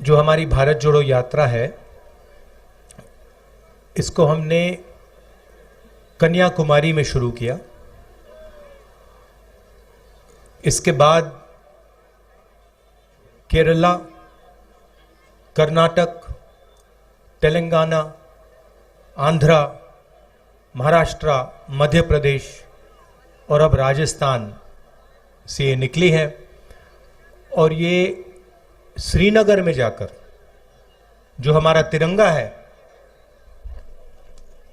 जो हमारी भारत जोड़ो यात्रा है, इसको हमने कन्याकुमारी में शुरू किया। इसके बाद केरला, कर्नाटक, तेलंगाना, आंध्रा, महाराष्ट्र, मध्य प्रदेश और अब राजस्थान से ये निकली है। और ये श्रीनगर में जाकर जो हमारा तिरंगा है,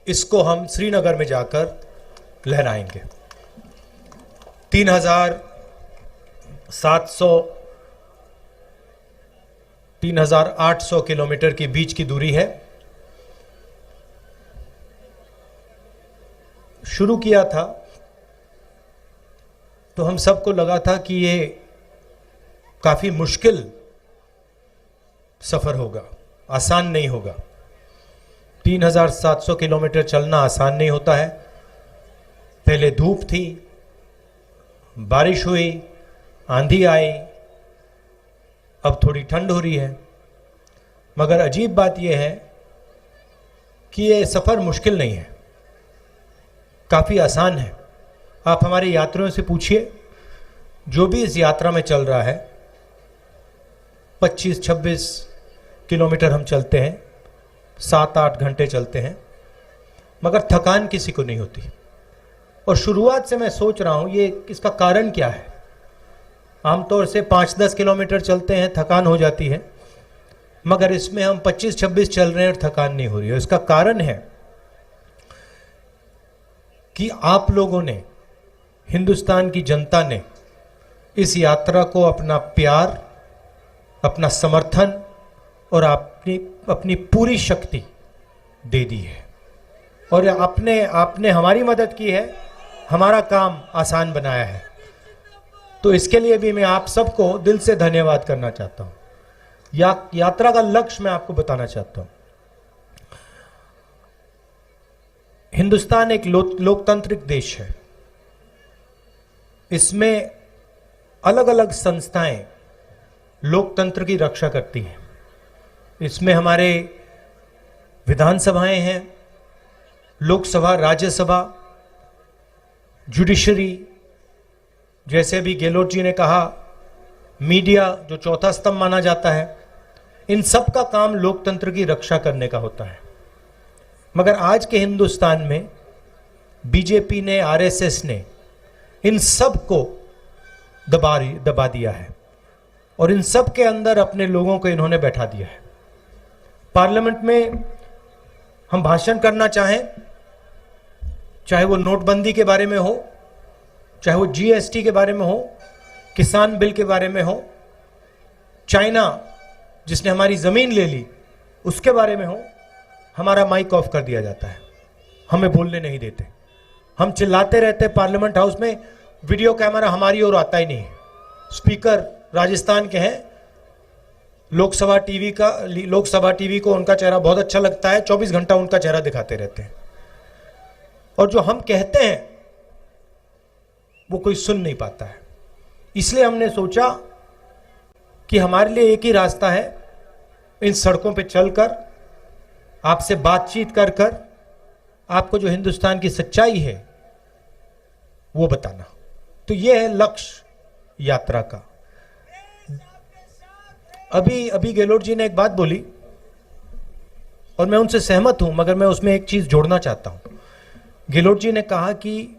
इसको हम श्रीनगर में जाकर लहराएंगे। 3,800 किलोमीटर के बीच की दूरी है। शुरू किया था तो हम सबको लगा था कि ये काफी मुश्किल सफर होगा, आसान नहीं होगा। 3,700 किलोमीटर चलना आसान नहीं होता है। पहले धूप थी, बारिश हुई, आंधी आई, अब थोड़ी ठंड हो रही है। मगर अजीब बात यह है कि ये सफर मुश्किल नहीं है, काफी आसान है। आप हमारे यात्रियों से पूछिए, जो भी इस यात्रा में चल रहा है, 25-26 किलोमीटर हम चलते हैं, 7-8 घंटे चलते हैं, मगर थकान किसी को नहीं होती। और शुरुआत से मैं सोच रहा हूं ये इसका कारण क्या है। आमतौर से 5-10 किलोमीटर चलते हैं, थकान हो जाती है, मगर इसमें हम 25-26 चल रहे हैं और थकान नहीं हो रही है। इसका कारण है कि आप लोगों ने, हिंदुस्तान की जनता ने इस यात्रा को अपना प्यार, अपना समर्थन और अपनी पूरी शक्ति दे दी है। और आपने हमारी मदद की है, हमारा काम आसान बनाया है। तो इसके लिए भी मैं आप सबको दिल से धन्यवाद करना चाहता हूं। यात्रा का लक्ष्य मैं आपको बताना चाहता हूं। हिंदुस्तान एक लोकतांत्रिक देश है। इसमें अलग अलग संस्थाएं लोकतंत्र की रक्षा करती हैं। इसमें हमारे विधानसभाएं हैं, लोकसभा, राज्यसभा, जुडिशरी, जैसे भी गहलोत जी ने कहा, मीडिया जो चौथा स्तंभ माना जाता है, इन सब का काम लोकतंत्र की रक्षा करने का होता है। मगर आज के हिंदुस्तान में बीजेपी ने, आरएसएस ने इन सब को दबा दिया है और इन सब के अंदर अपने लोगों को इन्होंने बैठा दिया है। पार्लियामेंट में हम भाषण करना चाहें, चाहे वो नोटबंदी के बारे में हो, चाहे वो जीएसटी के बारे में हो, किसान बिल के बारे में हो, चाइना जिसने हमारी जमीन ले ली उसके बारे में हो, हमारा माइक ऑफ कर दिया जाता है, हमें बोलने नहीं देते। हम चिल्लाते रहते पार्लियामेंट हाउस में, वीडियो कैमरा हमारी ओर आता ही नहीं। स्पीकर राजस्थान के हैं, लोकसभा टीवी को उनका चेहरा बहुत अच्छा लगता है, 24 घंटा उनका चेहरा दिखाते रहते हैं। और जो हम कहते हैं वो कोई सुन नहीं पाता है। इसलिए हमने सोचा कि हमारे लिए एक ही रास्ता है, इन सड़कों पे चलकर, आपसे बातचीत कर कर आपको जो हिंदुस्तान की सच्चाई है वो बताना। तो ये है लक्ष्य यात्रा का। अभी गहलोत जी ने एक बात बोली और मैं उनसे सहमत हूं, मगर मैं उसमें एक चीज जोड़ना चाहता हूं। गहलोत जी ने कहा कि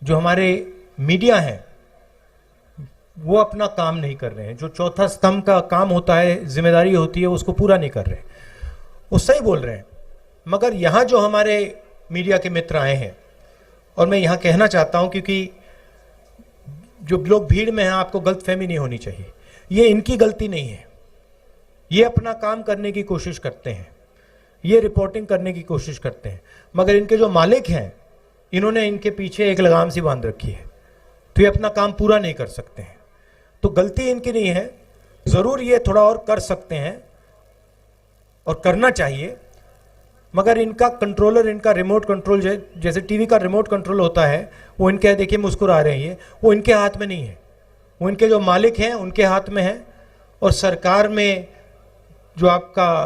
जो हमारे मीडिया हैं वो अपना काम नहीं कर रहे हैं, जो चौथा स्तंभ का काम होता है, जिम्मेदारी होती है, उसको पूरा नहीं कर रहे। वो सही बोल रहे हैं, मगर यहां जो हमारे मीडिया के मित्र आए हैं, और मैं यहां कहना चाहता हूं क्योंकि जो लोग भीड़ में हैं, आपको गलतफहमी नहीं होनी चाहिए, ये इनकी गलती नहीं है। ये अपना काम करने की कोशिश करते हैं, ये रिपोर्टिंग करने की कोशिश करते हैं, मगर इनके जो मालिक हैं, इन्होंने इनके पीछे एक लगाम सी बांध रखी है, तो ये अपना काम पूरा नहीं कर सकते हैं। तो गलती इनकी नहीं है, जरूर ये थोड़ा और कर सकते हैं और करना चाहिए, मगर इनका कंट्रोलर, इनका रिमोट कंट्रोल, जैसे टीवी का रिमोट कंट्रोल होता है, वो इनके, देखिए मुस्कुरा रहे हैं, वो इनके हाथ में नहीं है, वो इनके जो मालिक हैं उनके हाथ में है। और सरकार में जो आपका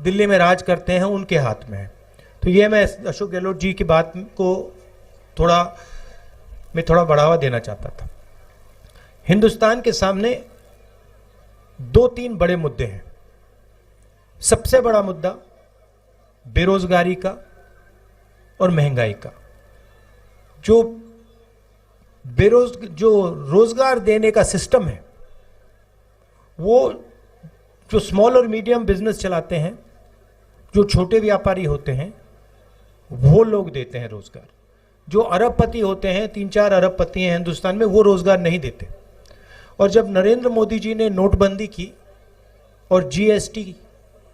दिल्ली में राज करते हैं उनके हाथ में है। तो ये मैं अशोक गहलोत जी की बात को थोड़ा बढ़ावा देना चाहता था। हिंदुस्तान के सामने 2-3 बड़े मुद्दे हैं। सबसे बड़ा मुद्दा बेरोजगारी का और महंगाई का। जो रोजगार देने का सिस्टम है, वो जो स्मॉल और मीडियम बिजनेस चलाते हैं, जो छोटे व्यापारी होते हैं, वो लोग देते हैं रोजगार। जो अरबपति होते हैं, 3-4 अरबपति हैं हिंदुस्तान में, वो रोजगार नहीं देते। और जब नरेंद्र मोदी जी ने नोटबंदी की और जीएसटी,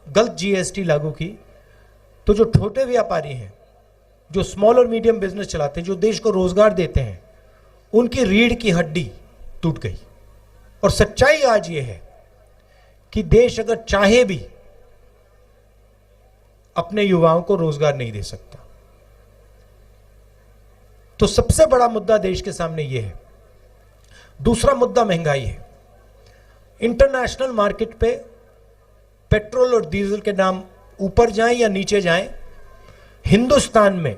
गलत जीएसटी लागू की, तो जो छोटे व्यापारी हैं, जो स्मॉल और मीडियम बिजनेस चलाते हैं, जो देश को रोजगार देते हैं, उनकी रीढ़ की हड्डी टूट गई। और सच्चाई आज ये है कि देश अगर चाहे भी अपने युवाओं को रोजगार नहीं दे सकता। तो सबसे बड़ा मुद्दा देश के सामने यह है। दूसरा मुद्दा महंगाई है। इंटरनेशनल मार्केट पे पेट्रोल और डीजल के दाम ऊपर जाएं या नीचे जाएं, हिंदुस्तान में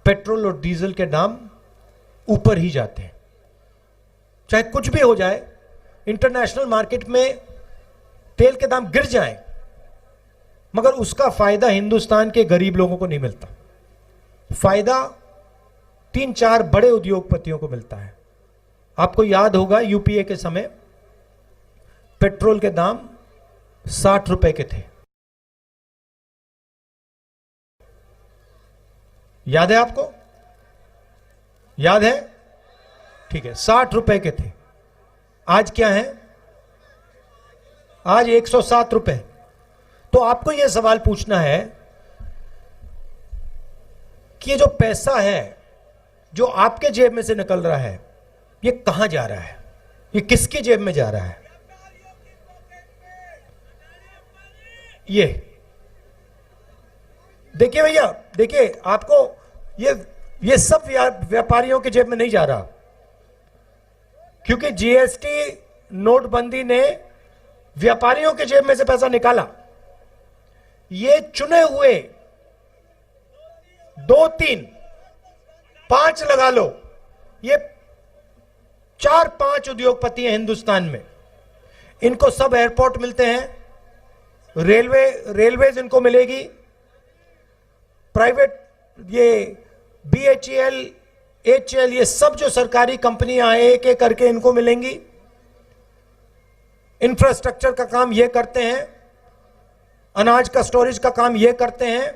पेट्रोल और डीजल के दाम ऊपर ही जाते हैं। चाहे कुछ भी हो जाए, इंटरनेशनल मार्केट में तेल के दाम गिर जाएं, मगर उसका फायदा हिंदुस्तान के गरीब लोगों को नहीं मिलता। फायदा 3-4 बड़े उद्योगपतियों को मिलता है। आपको याद होगा यूपीए के समय पेट्रोल के दाम 60 रुपए के थे। याद है आपको? याद है? ठीक है, 60 रुपए के थे। आज क्या है? आज 107 रुपए। तो आपको यह सवाल पूछना है कि ये जो पैसा है जो आपके जेब में से निकल रहा है, ये कहां जा रहा है? ये किसकी जेब में जा रहा है? ये देखिए भैया, देखिए, आपको ये सब व्यापारियों के जेब में नहीं जा रहा, क्योंकि जीएसटी नोटबंदी ने व्यापारियों के जेब में से पैसा निकाला। ये चुने हुए 2-3, 5 लगा लो, ये 4-5 उद्योगपति हैं हिंदुस्तान में। इनको सब एयरपोर्ट मिलते हैं, रेलवेज इनको मिलेगी, प्राइवेट ये BHEL, HEL, ये सब जो सरकारी कंपनियां हैं एक एक करके इनको मिलेंगी। इंफ्रास्ट्रक्चर का काम ये करते हैं, अनाज का स्टोरेज का काम ये करते हैं,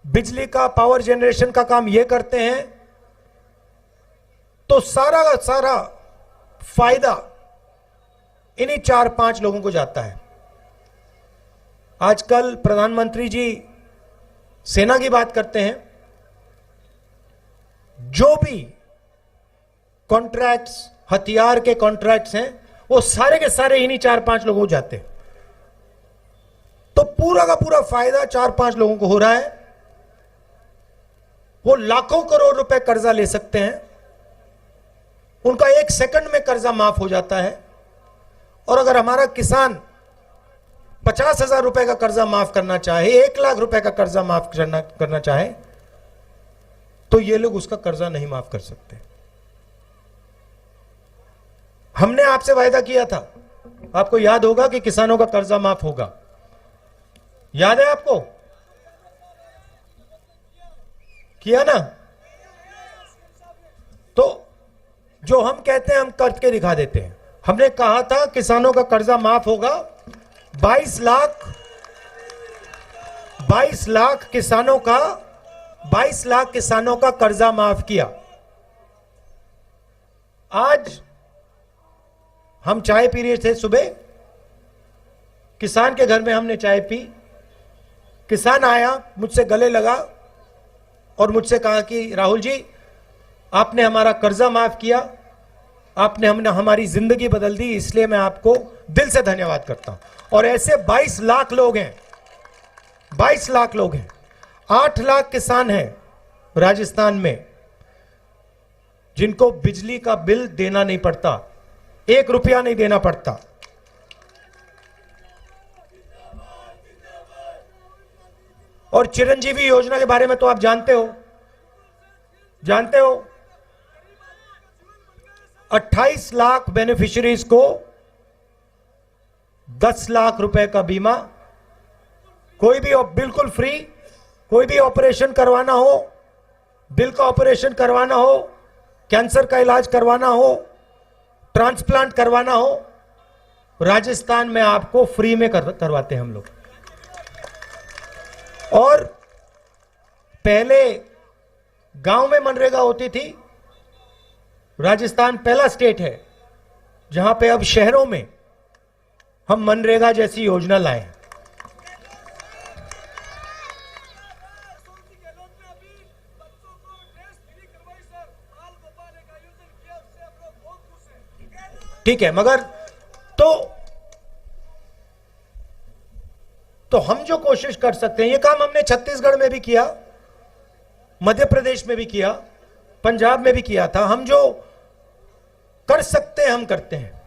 बिजली का पावर जनरेशन का काम ये करते हैं। तो सारा का सारा फायदा इन्हीं 4-5 लोगों को जाता है। आजकल प्रधानमंत्री जी सेना की बात करते हैं। जो भी कॉन्ट्रैक्ट्स, हथियार के कॉन्ट्रैक्ट्स हैं, वो सारे के सारे इन्हीं 4-5 लोगों को जाते हैं। तो पूरा का पूरा फायदा 4-5 लोगों को हो रहा है। वो लाखों करोड़ रुपए कर्जा ले सकते हैं, उनका 1 सेकंड में कर्जा माफ हो जाता है। और अगर हमारा किसान 50,000 रुपए का कर्जा माफ करना चाहे, 1 लाख रुपए का कर्जा माफ करना चाहे, तो ये लोग उसका कर्जा नहीं माफ कर सकते। हमने आपसे वायदा किया था, आपको याद होगा, कि किसानों का कर्जा माफ होगा। याद है आपको? किया ना? तो जो हम कहते हैं हम करके दिखा देते हैं। हमने कहा था किसानों का कर्जा माफ होगा। 22 लाख किसानों का कर्जा माफ किया। आज हम चाय पी रहे थे सुबह, किसान के घर में हमने चाय पी। किसान आया, मुझसे गले लगा और मुझसे कहा कि राहुल जी, आपने हमारा कर्जा माफ किया, आपने हमारी जिंदगी बदल दी, इसलिए मैं आपको दिल से धन्यवाद करता हूं। और ऐसे 22 लाख लोग हैं, 22 लाख लोग हैं। 8 लाख किसान हैं राजस्थान में जिनको बिजली का बिल देना नहीं पड़ता, 1 रुपया नहीं देना पड़ता। और चिरंजीवी योजना के बारे में तो आप जानते हो 28 लाख बेनिफिशियरीज को 10 लाख रुपए का बीमा, कोई भी बिल्कुल फ्री, कोई भी ऑपरेशन करवाना हो, दिल का ऑपरेशन करवाना हो, कैंसर का इलाज करवाना हो, ट्रांसप्लांट करवाना हो, राजस्थान में आपको फ्री में करवाते हैं हम लोग। और पहले गांव में मनरेगा होती थी। राजस्थान पहला स्टेट है जहां पे अब शहरों में हम मनरेगा जैसी योजना लाए। ठीक है, मगर तो हम जो कोशिश कर सकते हैं, ये काम हमने छत्तीसगढ़ में भी किया, मध्य प्रदेश में भी किया, पंजाब में भी किया था। हम जो कर सकते हैं हम करते हैं।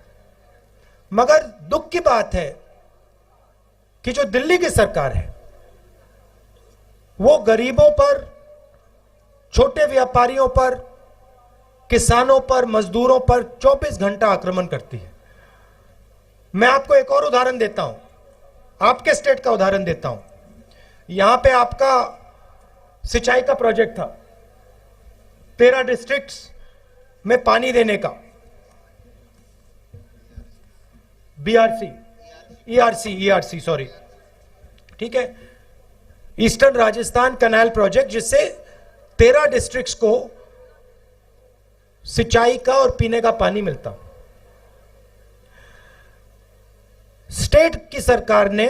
मगर दुख की बात है कि जो दिल्ली की सरकार है वो गरीबों पर, छोटे व्यापारियों पर, किसानों पर, मजदूरों पर 24 घंटा आक्रमण करती है। मैं आपको एक और उदाहरण देता हूं, आपके स्टेट का उदाहरण देता हूं। यहां पे आपका सिंचाई का प्रोजेक्ट था, 13 डिस्ट्रिक्ट्स में पानी देने का, ईआरसी सॉरी, ठीक है, ईस्टर्न राजस्थान कैनाल प्रोजेक्ट, जिससे 13 डिस्ट्रिक्ट्स को सिंचाई का और पीने का पानी मिलता। स्टेट की सरकार ने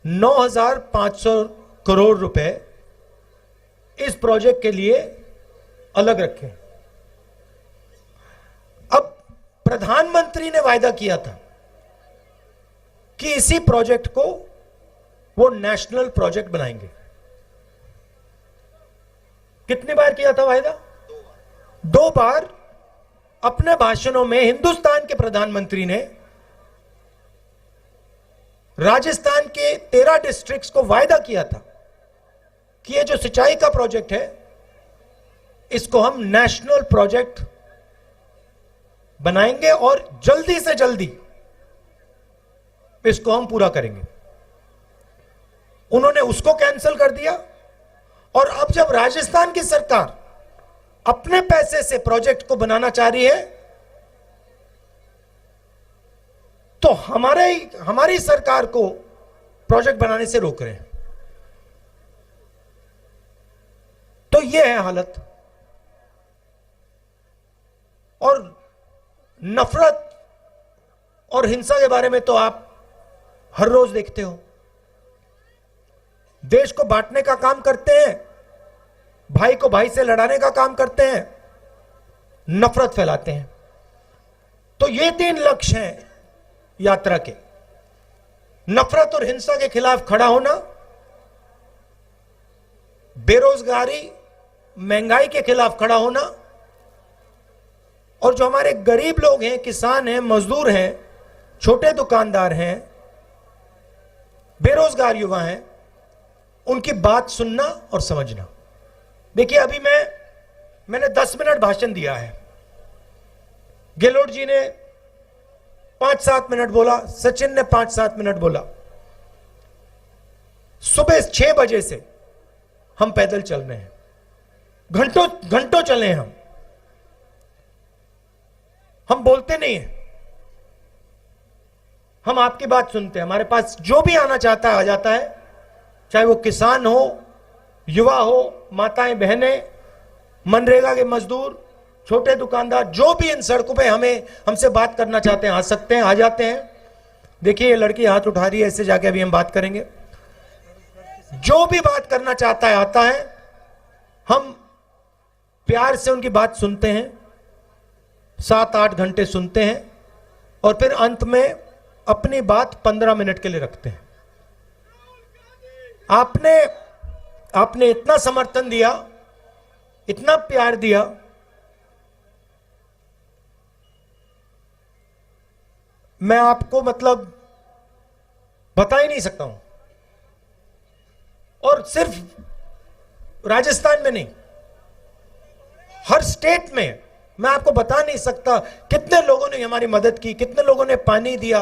9,500 करोड़ रुपए इस प्रोजेक्ट के लिए अलग रखे। अब प्रधानमंत्री ने वायदा किया था कि इसी प्रोजेक्ट को वो नेशनल प्रोजेक्ट बनाएंगे। कितनी बार किया था वायदा? 2 बार। अपने भाषणों में हिंदुस्तान के प्रधानमंत्री ने राजस्थान के 13 डिस्ट्रिक्ट्स को वायदा किया था कि ये जो सिंचाई का प्रोजेक्ट है इसको हम नेशनल प्रोजेक्ट बनाएंगे और जल्दी से जल्दी इसको हम पूरा करेंगे। उन्होंने उसको कैंसिल कर दिया और अब जब राजस्थान की सरकार अपने पैसे से प्रोजेक्ट को बनाना चाह रही है तो हमारी सरकार को प्रोजेक्ट बनाने से रोक रहे हैं। तो यह है हालत। और नफरत और हिंसा के बारे में तो आप हर रोज देखते हो। देश को बांटने का काम करते हैं, भाई को भाई से लड़ाने का काम करते हैं, नफरत फैलाते हैं। तो ये 3 लक्ष्य हैं यात्रा के। नफरत और हिंसा के खिलाफ खड़ा होना, बेरोजगारी, महंगाई के खिलाफ खड़ा होना, और जो हमारे गरीब लोग हैं, किसान हैं, मजदूर हैं, छोटे दुकानदार हैं, बेरोजगार युवा हैं, उनकी बात सुनना और समझना। देखिए, अभी मैंने 10 मिनट भाषण दिया है। गहलोत जी ने 5-7 मिनट बोला, सचिन ने 5-7 मिनट बोला। सुबह 6 बजे से हम पैदल चल रहे हैं, घंटों चले हैं। हम बोलते नहीं हैं, हम आपकी बात सुनते हैं। हमारे पास जो भी आना चाहता है आ जाता है, चाहे वो किसान हो, युवा हो, माताएं बहनें, मनरेगा के मजदूर, छोटे दुकानदार, जो भी इन सड़कों पे हमसे बात करना चाहते हैं आ सकते हैं, आ जाते हैं। देखिए, ये लड़की हाथ उठा रही है, इससे जाके अभी हम बात करेंगे। जो भी बात करना चाहता है आता है, हम प्यार से उनकी बात सुनते हैं, 7-8 घंटे सुनते हैं और फिर अंत में अपनी बात 15 मिनट के लिए रखते हैं। आपने इतना समर्थन दिया, इतना प्यार दिया, मैं आपको मतलब बता ही नहीं सकता हूं। और सिर्फ राजस्थान में नहीं, हर स्टेट में मैं आपको बता नहीं सकता कितने लोगों ने हमारी मदद की, कितने लोगों ने पानी दिया,